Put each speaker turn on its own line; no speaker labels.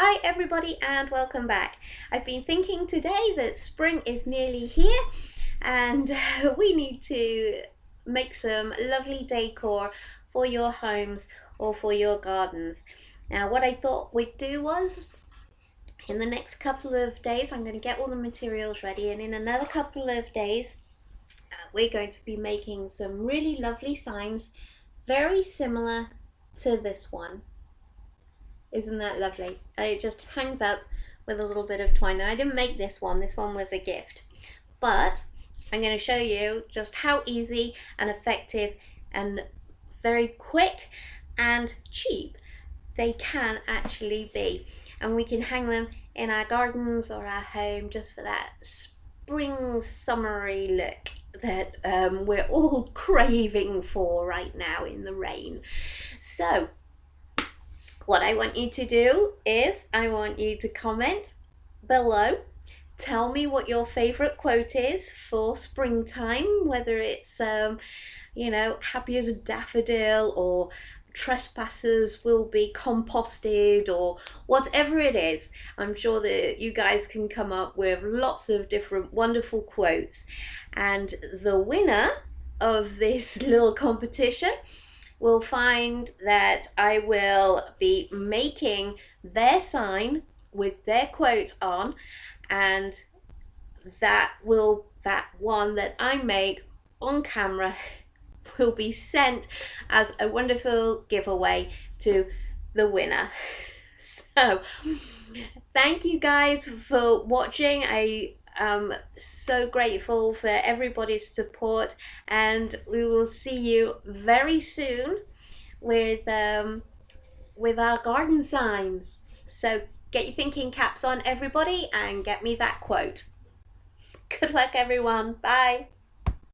Hi everybody and welcome back. I've been thinking today that spring is nearly here and we need to make some lovely decor for your homes or for your gardens. Now what I thought we'd do was, in the next couple of days I'm going to get all the materials ready, and in another couple of days we're going to be making some really lovely signs very similar to this one. Isn't that lovely? It just hangs up with a little bit of twine. Now I didn't make this one was a gift, but I'm going to show you just how easy and effective and very quick and cheap they can actually be, and we can hang them in our gardens or our home just for that spring summery look that we're all craving for right now in the rain. So what I want you to do is I want you to comment below. Tell me what your favorite quote is for springtime, whether it's, happy as a daffodil, or trespassers will be composted, or whatever it is. I'm sure that you guys can come up with lots of different wonderful quotes. And the winner of this little competition will find that I will be making their sign with their quote on, and that one that I make on camera will be sent as a wonderful giveaway to the winner. So thank you guys for watching. I am so grateful for everybody's support, and we will see you very soon with our garden signs. So get your thinking caps on, everybody, and get me that quote. Good luck everyone. Bye.